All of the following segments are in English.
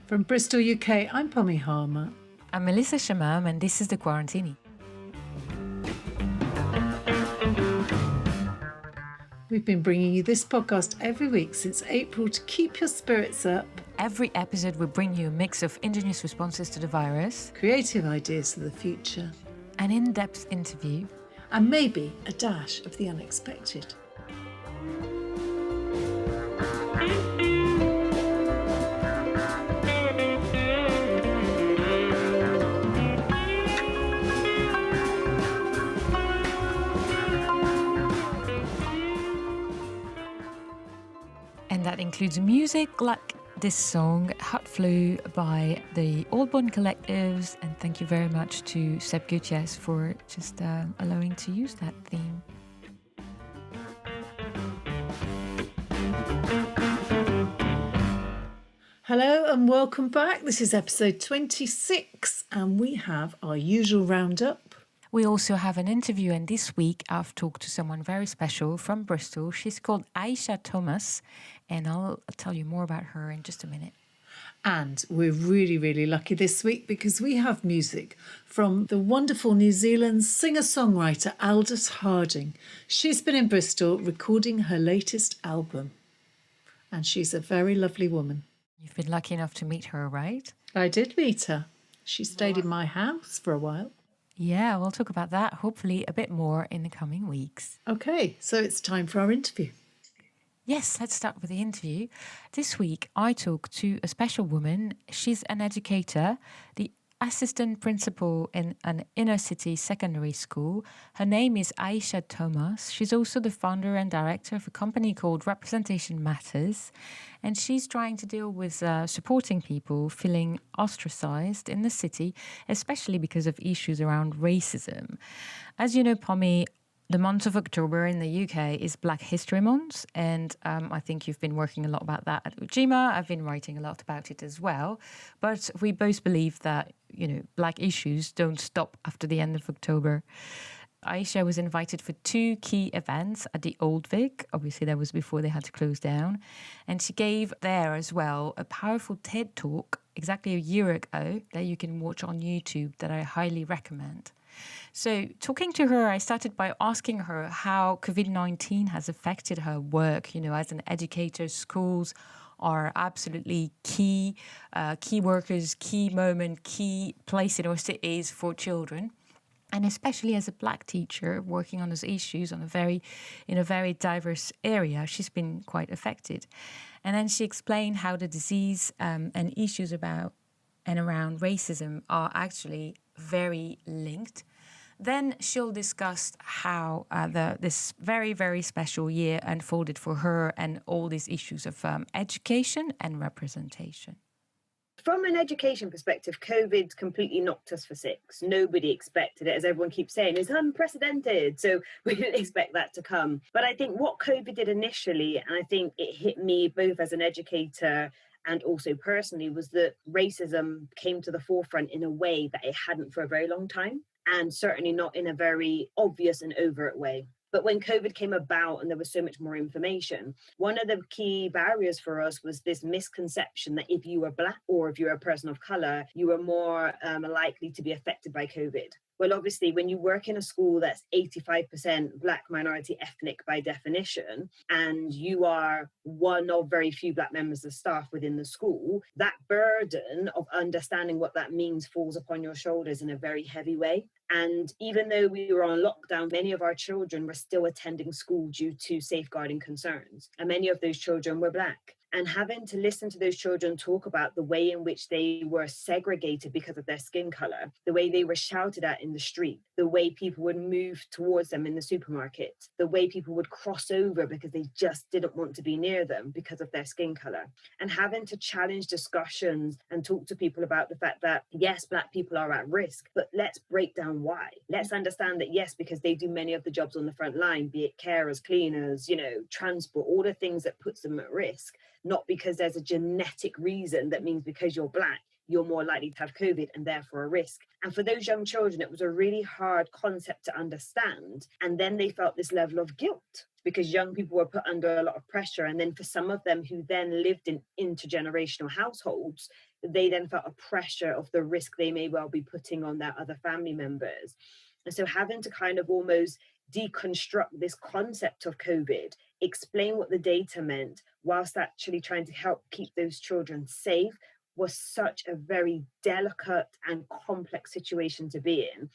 From Bristol, UK, I'm Pommy Harmar. I'm Melissa Chemam, and this is the Quarantini. We've been bringing you this podcast every week since April to keep your spirits up. Every episode will bring you a mix of ingenious responses to the virus, creative ideas for the future, an in-depth interview, and maybe a dash of the unexpected. And that includes music like this song, Hot Flu by the Old Bond Collectives. And thank you very much to Seb Gutiez for just allowing to use that theme. Hello and welcome back. This is episode 26 and we have our usual roundup. We also have an interview, and this week I've talked to someone very special from Bristol. She's called Aisha Thomas, and I'll tell you more about her in just a minute. And we're really lucky this week because we have music from the wonderful New Zealand singer-songwriter Aldous Harding. She's been in Bristol recording her latest album, and she's a very lovely woman. You've been lucky enough to meet her, right? I did meet her. She stayed in my house for a while. Yeah, we'll talk about that, hopefully a bit more in the coming weeks. Okay, so it's time for our interview. Yes, let's start with the interview. This week, I talked to a special woman. She's an educator, the assistant principal in an inner city secondary school. Her name is Aisha Thomas. She's also the founder and director of a company called Representation Matters. And she's trying to deal with supporting people feeling ostracized in the city, especially because of issues around racism. As you know, Pommy, the month of October in the UK is Black History Month, and I think you've been working a lot about that at Ujima. I've been writing a lot about it as well. But we both believe that, Black issues don't stop after the end of October. Aisha was invited for 2 key events at the Old Vic. Obviously, that was before they had to close down. And she gave there as well a powerful TED Talk exactly a year ago that you can watch on YouTube that I highly recommend. So talking to her, I started by asking her how COVID-19 has affected her work. As an educator, schools are absolutely key workers, key moment, key place in our cities for children. And especially as a Black teacher working on those issues in a very diverse area, she's been quite affected. And then she explained how the disease and issues about and around racism are actually very linked. Then she'll discuss how this very, very special year unfolded for her and all these issues of education and representation. From an education perspective, COVID completely knocked us for 6. Nobody expected it. As everyone keeps saying, it's unprecedented. So we didn't expect that to come. But I think what COVID did initially, and I think it hit me both as an educator and also personally, was that racism came to the forefront in a way that it hadn't for a very long time, and certainly not in a very obvious and overt way. But when COVID came about and there was so much more information, one of the key barriers for us was this misconception that if you were Black or if you're a person of colour, you were more likely to be affected by COVID. Well, obviously, when you work in a school that's 85% Black minority ethnic by definition, and you are one of very few Black members of staff within the school, that burden of understanding what that means falls upon your shoulders in a very heavy way. And even though we were on lockdown, many of our children were still attending school due to safeguarding concerns. And many of those children were Black. And having to listen to those children talk about the way in which they were segregated because of their skin colour, the way they were shouted at in the street, the way people would move towards them in the supermarket, the way people would cross over because they just didn't want to be near them because of their skin colour. And having to challenge discussions and talk to people about the fact that, yes, Black people are at risk, but let's break down why. Let's understand that, yes, because they do many of the jobs on the front line, be it carers, cleaners, transport, all the things that puts them at risk. Not because there's a genetic reason that means because you're Black, you're more likely to have COVID and therefore a risk. And for those young children, it was a really hard concept to understand. And then they felt this level of guilt because young people were put under a lot of pressure. And then for some of them who then lived in intergenerational households, they then felt a pressure of the risk they may well be putting on their other family members. And so having to kind of almost deconstruct this concept of COVID, explain what the data meant, whilst actually trying to help keep those children safe, was such a very delicate and complex situation to be in.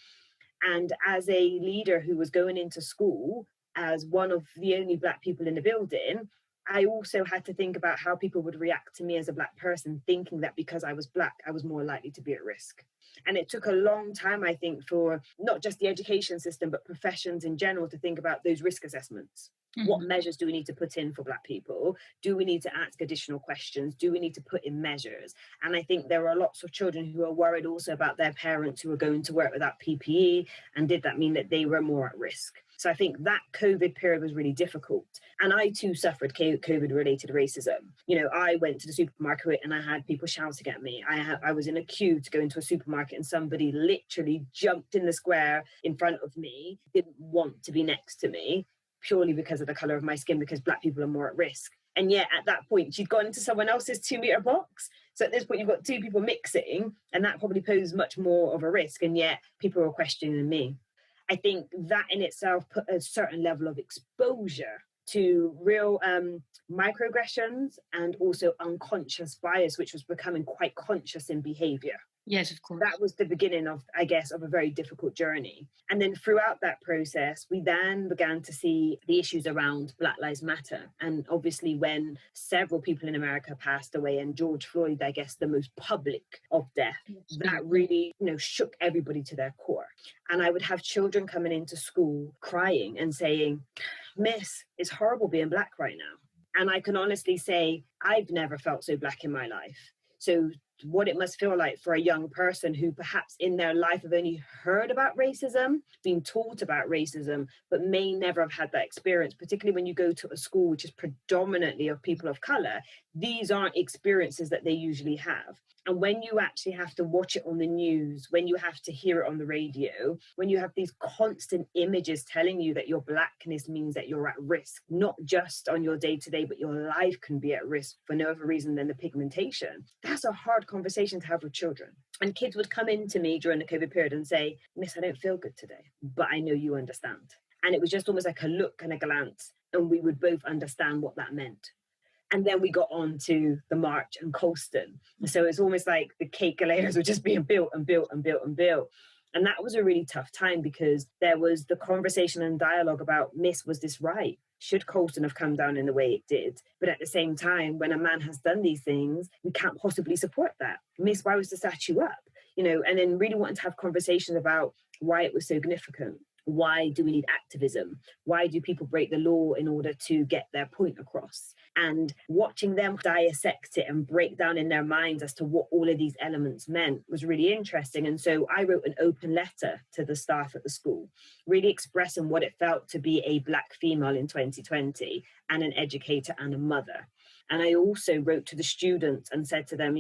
And as a leader who was going into school as one of the only Black people in the building, I also had to think about how people would react to me as a Black person, thinking that because I was Black, I was more likely to be at risk. And it took a long time, I think, for not just the education system, but professions in general to think about those risk assessments. Mm-hmm. What measures do we need to put in for Black people? Do we need to ask additional questions? Do we need to put in measures? And I think there are lots of children who are worried also about their parents who are going to work without PPE. And did that mean that they were more at risk? So I think that COVID period was really difficult. And I too suffered COVID-related racism. You know, I went to the supermarket and I had people shouting at me. I was in a queue to go into a supermarket and somebody literally jumped in the square in front of me, didn't want to be next to me, purely because of the colour of my skin, because Black people are more at risk. And yet at that point, she'd gone into someone else's 2-metre box. So at this point, you've got two people mixing, and that probably posed much more of a risk. And yet people were questioning me. I think that in itself put a certain level of exposure to real microaggressions and also unconscious bias, which was becoming quite conscious in behaviour. Yes, of course. That was the beginning of, I guess, of a very difficult journey. And then throughout that process, we then began to see the issues around Black Lives Matter. And obviously when several people in America passed away, and George Floyd, I guess, the most public of death, that really, shook everybody to their core. And I would have children coming into school crying and saying, "Miss, it's horrible being Black right now." And I can honestly say, I've never felt so Black in my life. So what it must feel like for a young person who perhaps in their life have only heard about racism, been taught about racism, but may never have had that experience, particularly when you go to a school which is predominantly of people of colour. These aren't experiences that they usually have. And when you actually have to watch it on the news, when you have to hear it on the radio, when you have these constant images telling you that your Blackness means that you're at risk, not just on your day-to-day, but your life can be at risk for no other reason than the pigmentation, that's a hard conversation to have with children. And kids would come into me during the COVID period and say, "Miss, I don't feel good today, but I know you understand." And it was just almost like a look and a glance, and we would both understand what that meant. And then we got on to the march and Colston. So it's almost like the cake layers were just being built and built and built and built. And that was a really tough time because there was the conversation and dialogue about, "Miss, was this right? Should Colston have come down in the way it did?" But at the same time, when a man has done these things, we can't possibly support that. "Miss, why was the statue up?" And then really wanting to have conversations about why it was so significant. Why do we need activism? Why do people break the law in order to get their point across? And watching them dissect it and break down in their minds as to what all of these elements meant was really interesting. And so I wrote an open letter to the staff at the school, really expressing what it felt to be a Black female in 2020 and an educator and a mother. And I also wrote to the students and said to them,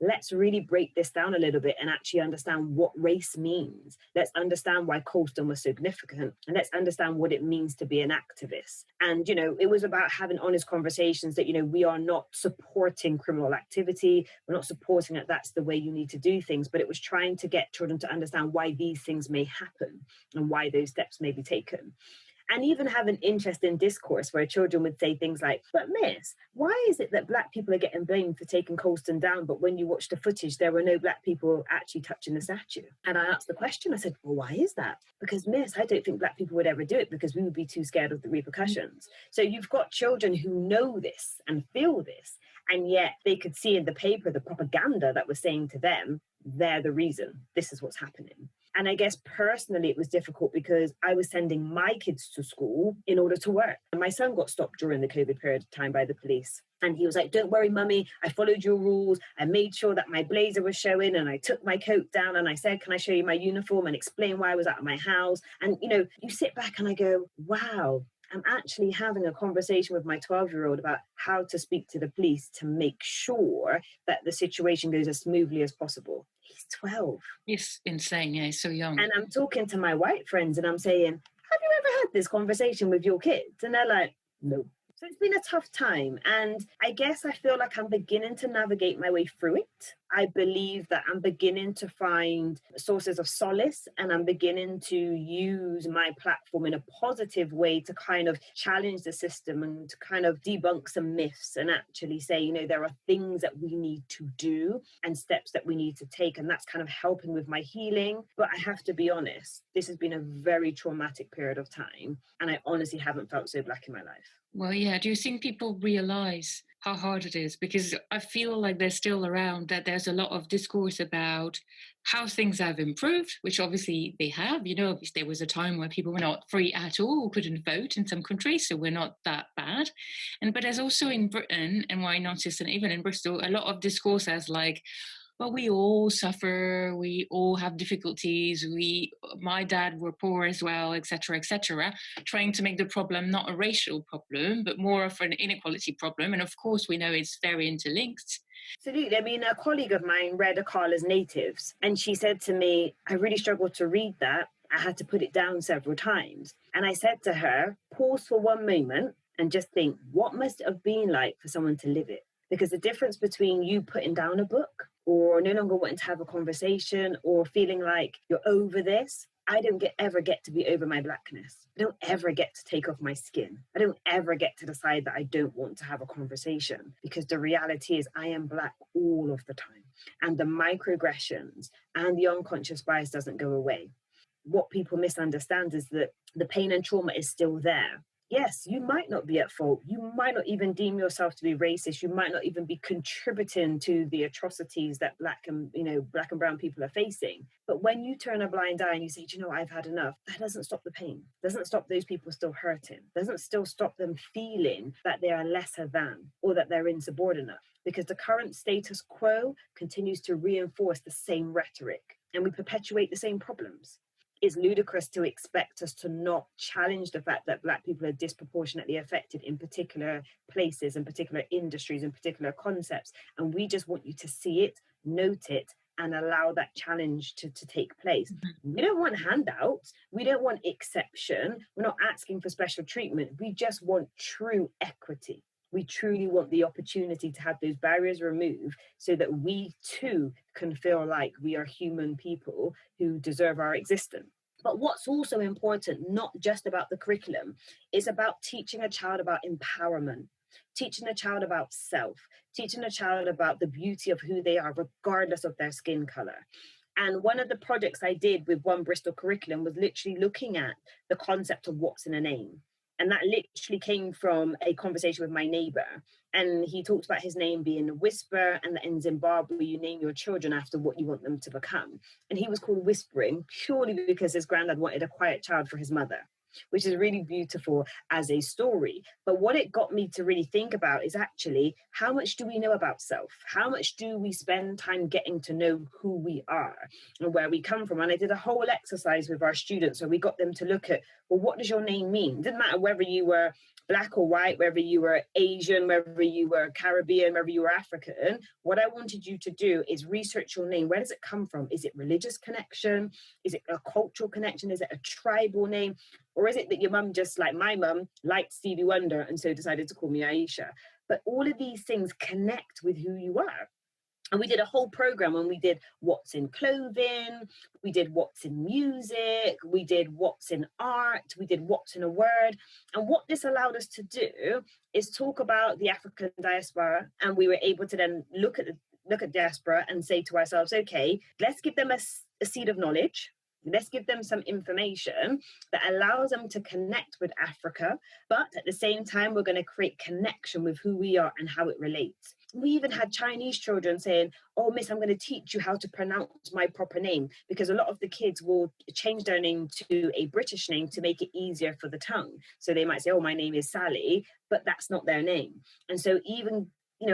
let's really break this down a little bit and actually understand what race means. Let's understand why Colston was significant, and let's understand what it means to be an activist. And, it was about having honest conversations that, we are not supporting criminal activity. We're not supporting that that's the way you need to do things, but it was trying to get children to understand why these things may happen and why those steps may be taken. And even have an interesting discourse where children would say things like, "But Miss, why is it that Black people are getting blamed for taking Colston down, but when you watch the footage, there were no Black people actually touching the statue?" And I asked the question, I said, "Well, why is that?" "Because Miss, I don't think Black people would ever do it because we would be too scared of the repercussions." So you've got children who know this and feel this, and yet they could see in the paper the propaganda that was saying to them, they're the reason, this is what's happening. And I guess personally, it was difficult because I was sending my kids to school in order to work. And my son got stopped during the COVID period of time by the police. And he was like, "Don't worry, mummy, I followed your rules. I made sure that my blazer was showing and I took my coat down and I said, 'Can I show you my uniform?' and explain why I was out of my house." And, you sit back and I go, wow. I'm actually having a conversation with my 12-year-old about how to speak to the police to make sure that the situation goes as smoothly as possible. He's 12. It's insane. Yeah, he's so young. And I'm talking to my white friends and I'm saying, have you ever had this conversation with your kids? And they're like, no. So it's been a tough time. And I guess I feel like I'm beginning to navigate my way through it. I believe that I'm beginning to find sources of solace, and I'm beginning to use my platform in a positive way to kind of challenge the system and to kind of debunk some myths and actually say, you know, there are things that we need to do and steps that we need to take. And that's kind of helping with my healing. But I have to be honest, this has been a very traumatic period of time. And I honestly haven't felt so black in my life. Well, yeah. Do you think people realize how hard it is? Because I feel like they're still around, that there's a lot of discourse about how things have improved, which obviously they have. You know, there was a time where people were not free at all, couldn't vote in some countries, so we're not that bad. But there's also in Britain, and why not just, and even in Bristol, a lot of discourse as like, well, we all suffer, we all have difficulties, my dad were poor as well, etc., trying to make the problem not a racial problem, but more of an inequality problem. And of course, we know it's very interlinked. Absolutely. I mean, a colleague of mine read Akala's Natives, and she said to me, I really struggled to read that. I had to put it down several times. And I said to her, pause for one moment and just think, what must it have been like for someone to live it? Because the difference between you putting down a book or no longer wanting to have a conversation or feeling like you're over this, I don't ever get to be over my blackness. I don't ever get to take off my skin. I don't ever get to decide that I don't want to have a conversation, because the reality is I am black all of the time. And the microaggressions and the unconscious bias doesn't go away. What people misunderstand is that the pain and trauma is still there. Yes, you might not be at fault. You might not even deem yourself to be racist. You might not even be contributing to the atrocities that black and brown people are facing. But when you turn a blind eye and you say, do you know what, I've had enough, that doesn't stop the pain. Doesn't stop those people still hurting. Doesn't still stop them feeling that they are lesser than or that they're insubordinate. Because the current status quo continues to reinforce the same rhetoric, and we perpetuate the same problems. It's ludicrous to expect us to not challenge the fact that black people are disproportionately affected in particular places, in particular industries, in particular concepts. And we just want you to see it, note it, and allow that challenge to take place. We don't want handouts. We don't want exception. We're not asking for special treatment. We just want true equity. We truly want the opportunity to have those barriers removed so that we too can feel like we are human people who deserve our existence. But what's also important, not just about the curriculum, is about teaching a child about empowerment, teaching a child about self, teaching a child about the beauty of who they are, regardless of their skin color. And one of the projects I did with one Bristol curriculum was literally looking at the concept of what's in a name. And that literally came from a conversation with my neighbor. And he talked about his name being Whisper, and that in Zimbabwe, you name your children after what you want them to become. And he was called Whispering purely because his granddad wanted a quiet child for his mother, which is really beautiful as a story. But what it got me to really think about is actually, how much do we know about self? How much do we spend time getting to know who we are and where we come from? And I did a whole exercise with our students where we got them to look at, well, what does your name mean? It didn't matter whether you were black or white, whether you were Asian, whether you were Caribbean, whether you were African. What I wanted you to do is research your name. Where does it come from? Is it religious connection? Is it a cultural connection? Is it a tribal name? Or is it that your mum, just like my mum, liked Stevie Wonder and so decided to call me Aisha? But all of these things connect with who you are. And we did a whole program and we did what's in clothing, we did what's in music, we did what's in art, we did what's in a word. And what this allowed us to do is talk about the African diaspora. And we were able to then look at diaspora and say to ourselves, okay, let's give them a seed of knowledge. Let's give them some information that allows them to connect with Africa, but at the same time, we're going to create connection with who we are and how it relates. We even had Chinese children saying, oh, miss, I'm going to teach you how to pronounce my proper name, because a lot of the kids will change their name to a British name to make it easier for the tongue. So they might say, oh, my name is Sally, but that's not their name. And so even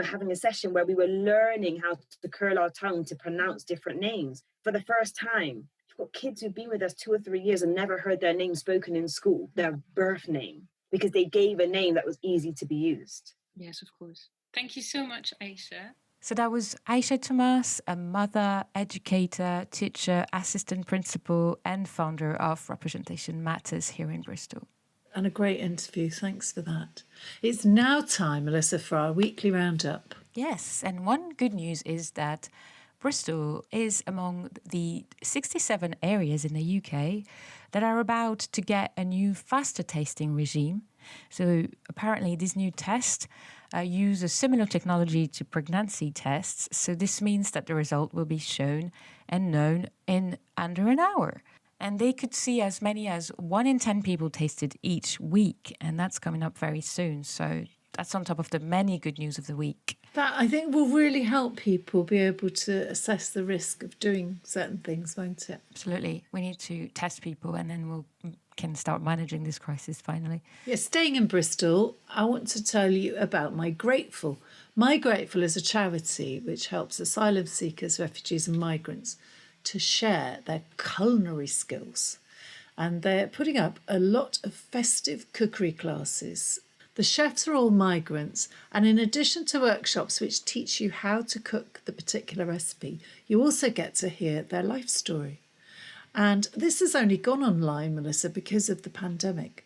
having a session where we were learning how to curl our tongue to pronounce different names for the first time. We've got kids who've been with us 2 or 3 years and never heard their name spoken in school, their birth name. because they gave a name that was easy to be used. Yes, of course. Thank you so much, Aisha. So that was Aisha Thomas, a mother, educator, teacher, assistant principal, and founder of Representation Matters here in Bristol. And a great interview. Thanks for that. It's now time, Melissa, for our weekly roundup. Yes, and one good news is that Bristol is among the 67 areas in the UK that are about to get a new faster tasting regime. So apparently this new test uses similar technology to pregnancy tests. So this means that the result will be shown and known in under an hour. And they could see as many as 1 in 10 people tasted each week. And that's coming up very soon. So that's on top of the many good news of the week. That, I think, will really help people be able to assess the risk of doing certain things, won't it? Absolutely. We need to test people and then can start managing this crisis finally. Yeah, staying in Bristol, I want to tell you about My Grateful. My Grateful is a charity which helps asylum seekers, refugees and migrants to share their culinary skills. And they're putting up a lot of festive cookery classes. The chefs are all migrants, and in addition to workshops which teach you how to cook the particular recipe, you also get to hear their life story. And this has only gone online, Melissa, because of the pandemic.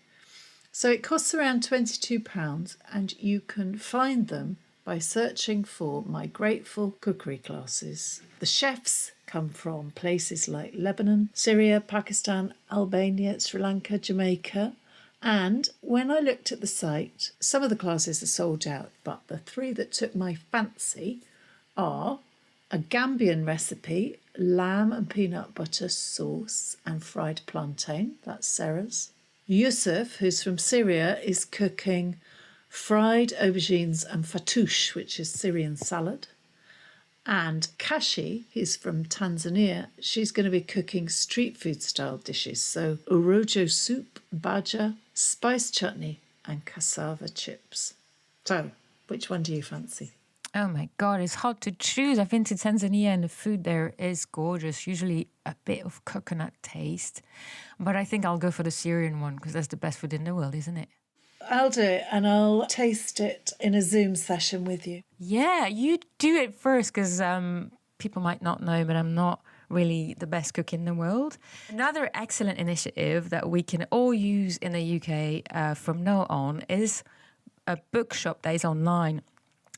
So it costs around £22, and you can find them by searching for My Grateful Cookery Classes. The chefs come from places like Lebanon, Syria, Pakistan, Albania, Sri Lanka, Jamaica. And when I looked at the site, some of the classes are sold out, but the 3 that took my fancy are a Gambian recipe, lamb and peanut butter sauce and fried plantain, that's Sarah's. Yusuf, who's from Syria, is cooking fried aubergines and fattoush, which is Syrian salad. And Kashi, who's from Tanzania, she's going to be cooking street food style dishes. So urojo soup, baja, spice chutney and cassava chips. So which one do you fancy? Oh my God, it's hard to choose. I've been to Tanzania and the food there is gorgeous, usually a bit of coconut taste. But I think I'll go for the Syrian one because that's the best food in the world, isn't it? I'll do it and I'll taste it in a Zoom session with you. Yeah, you do it first because people might not know, but I'm not really the best cook in the world. Another excellent initiative that we can all use in the UK from now on is a bookshop that is online.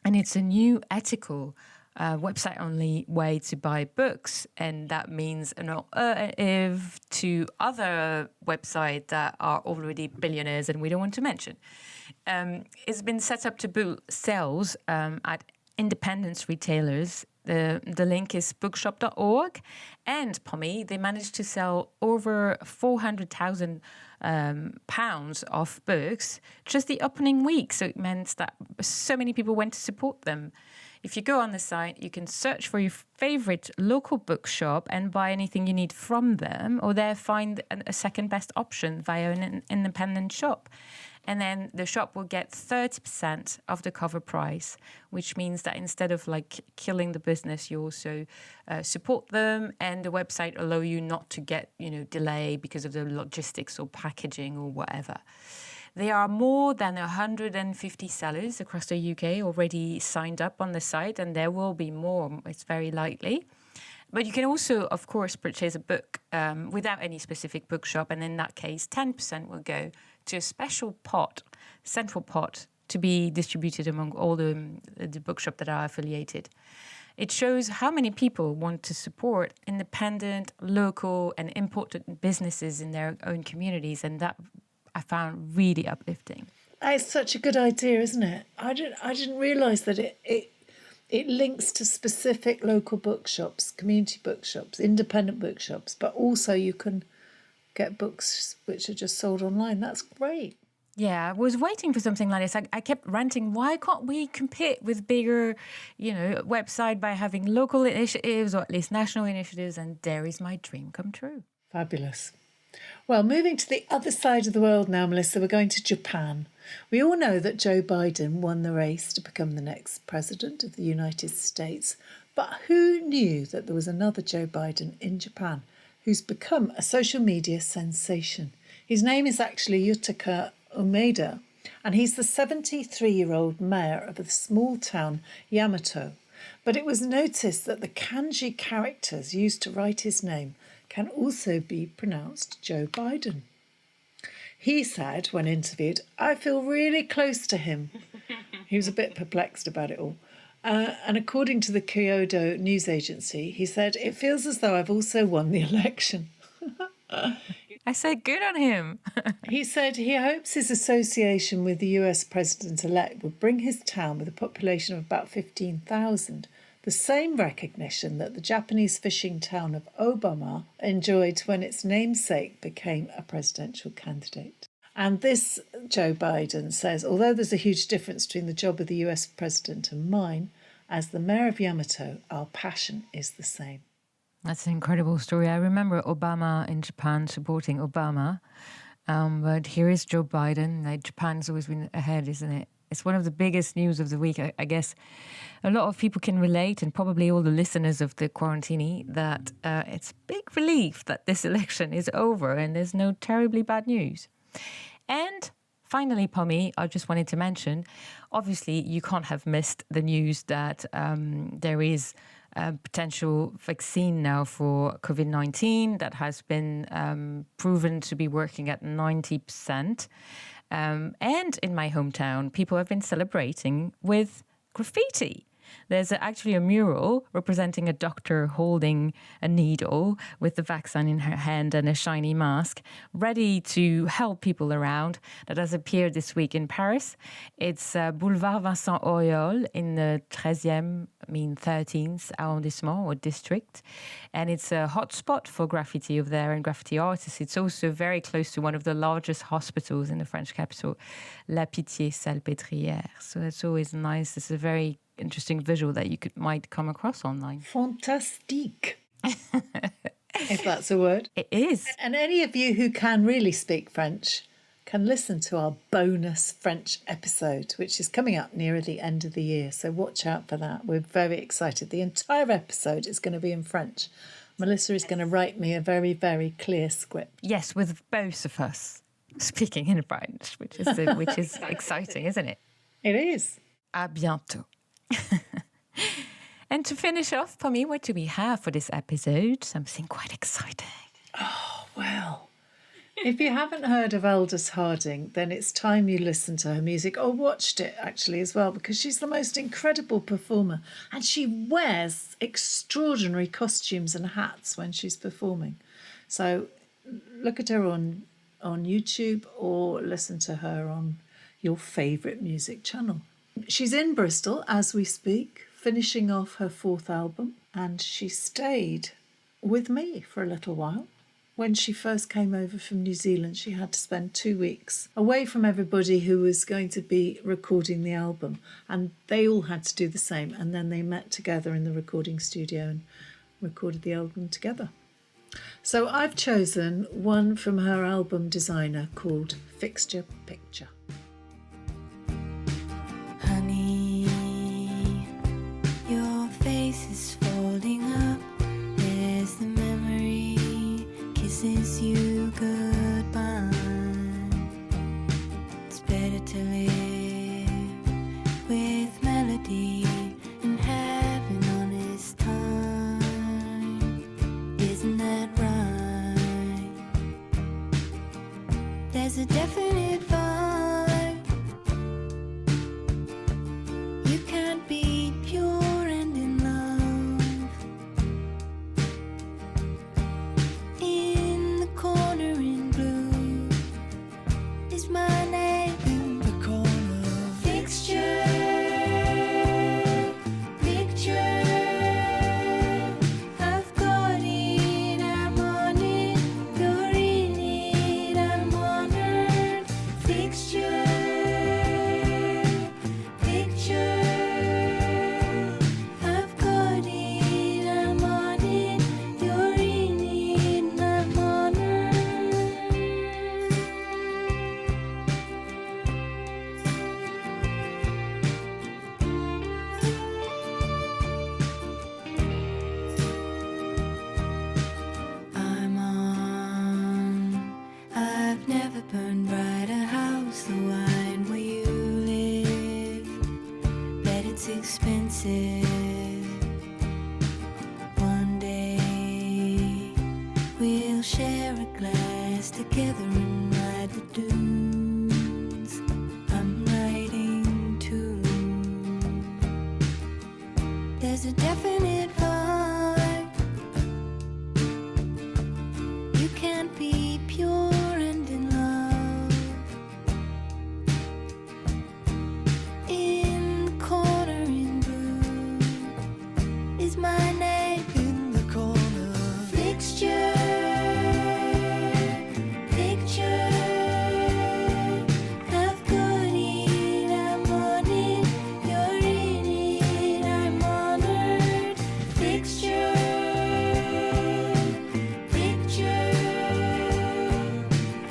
And it's a new ethical website-only way to buy books. And that means an alternative to other websites that are already billionaires and we don't want to mention. It's been set up to boot sales at independent retailers. The link is bookshop.org. And Pommy, they managed to sell over 400,000 pounds of books just the opening week. So it meant that so many people went to support them. If you go on the site, you can search for your favorite local bookshop and buy anything you need from them, or there find a second best option via an independent shop. And then the shop will get 30% of the cover price, which means that instead of like killing the business, you also support them, and the website allow you not to get, delay because of the logistics or packaging or whatever. There are more than 150 sellers across the UK already signed up on the site, and there will be more, it's very likely. But you can also, of course, purchase a book without any specific bookshop, and in that case, 10% will go to a special pot, central pot, to be distributed among all the bookshops that are affiliated. It shows how many people want to support independent, local, and important businesses in their own communities, and that I found really uplifting. It's such a good idea, isn't it? I didn't realise that it links to specific local bookshops, community bookshops, independent bookshops, but also you can get books which are just sold online. That's great. Yeah, I was waiting for something like this. I kept ranting, why can't we compete with bigger, website by having local initiatives or at least national initiatives? And there is my dream come true. Fabulous. Well, moving to the other side of the world now, Melissa, we're going to Japan. We all know that Joe Biden won the race to become the next president of the United States. But who knew that there was another Joe Biden in Japan who's become a social media sensation? His name is actually Yutaka Umeda, and he's the 73-year-old mayor of the small town Yamato. But it was noticed that the kanji characters used to write his name can also be pronounced Joe Biden. He said, when interviewed, "I feel really close to him." He was a bit perplexed about it all. And according to the Kyodo news agency, he said, "It feels as though I've also won the election." I said good on him. He said he hopes his association with the US president-elect would bring his town, with a population of about 15,000, the same recognition that the Japanese fishing town of Obama enjoyed when its namesake became a presidential candidate. And this, Joe Biden says, although there's a huge difference between the job of the US president and mine, as the mayor of Yamato, our passion is the same. That's an incredible story. I remember Obama in Japan supporting Obama, but here is Joe Biden. Japan's always been ahead, isn't it? It's one of the biggest news of the week. I guess a lot of people can relate, and probably all the listeners of the Quarantini, that it's a big relief that this election is over and there's no terribly bad news. And finally, Pommy, I just wanted to mention, obviously you can't have missed the news that there is a potential vaccine now for COVID-19 that has been proven to be working at 90%. And in my hometown, people have been celebrating with graffiti. There's actually a mural representing a doctor holding a needle with the vaccine in her hand and a shiny mask, ready to help people around. That has appeared this week in Paris. It's Boulevard Vincent Auriol in the 13th arrondissement or district. And it's a hotspot for graffiti over there and graffiti artists. It's also very close to one of the largest hospitals in the French capital, La Pitié-Salpêtrière. So that's always nice. It's a very interesting visual that you might come across online. Fantastique, if that's a word. It is. And any of you who can really speak French can listen to our bonus French episode, which is coming up nearer the end of the year. So watch out for that. We're very excited. The entire episode is going to be in French. Melissa is going to write me a very, very clear script. Yes, with both of us speaking in French, which is exciting, isn't it? It is. À bientôt. And to finish off, Pommy, what do we have for this episode? Something quite exciting. Oh, well, if you haven't heard of Aldous Harding, then it's time you listened to her music, or watched it actually as well, because she's the most incredible performer and she wears extraordinary costumes and hats when she's performing. So look at her on YouTube or listen to her on your favourite music channel. She's in Bristol as we speak, finishing off her 4th album, and she stayed with me for a little while. When she first came over from New Zealand, she had to spend 2 weeks away from everybody who was going to be recording the album, and they all had to do the same, and then they met together in the recording studio and recorded the album together. So I've chosen one from her album designer called Fixture. Honey, your face is folding up. There's the memory, kisses you goodbye. It's better to live with melody and have an honest time. Isn't that right? There's a definite vibe. You can't be pure and in love. In the corner in blue is my name. In the corner. Fixture, picture. I've got it, I'm on it. You're in it, I'm honored. Fixture. together and ride the dunes. I'm writing too. There's a definite vibe. You can't be pure and in love. In corner in blue is my name in the corner. Fixture, picture. I've got it, I'm on it. You're in it, I'm honored. Fixture, picture.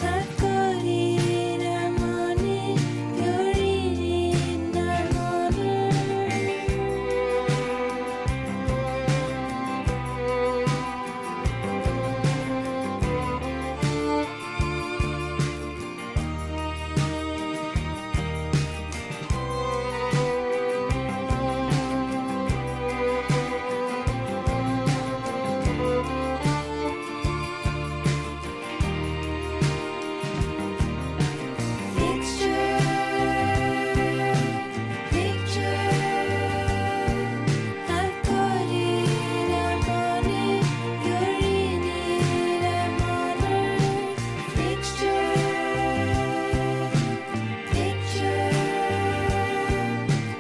I've got it, I'm on it. You're in it, I'm Fixture, picture. I've got it, I'm on it. You're in it, I'm honored. Fixture, picture.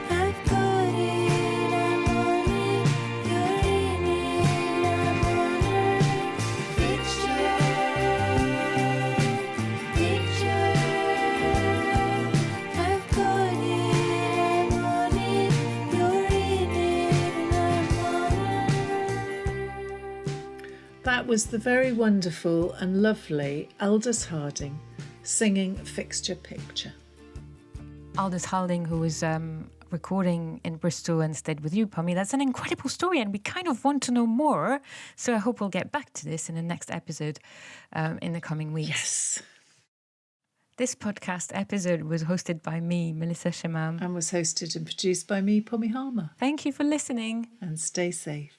I've got it, I'm on it. You're in it, I'm honored. Fixture, picture. I've got it, I'm on it. You're in it, I'm honored. That was the very wonderful and lovely Aldous Harding singing Fixture Picture. Aldous Harding, who was recording in Bristol and stayed with you, Pommy. That's an incredible story, and we kind of want to know more. So I hope we'll get back to this in the next episode in the coming weeks. Yes. This podcast episode was hosted by me, Melissa Chemam. And was hosted and produced by me, Pommy Harmar. Thank you for listening. And stay safe.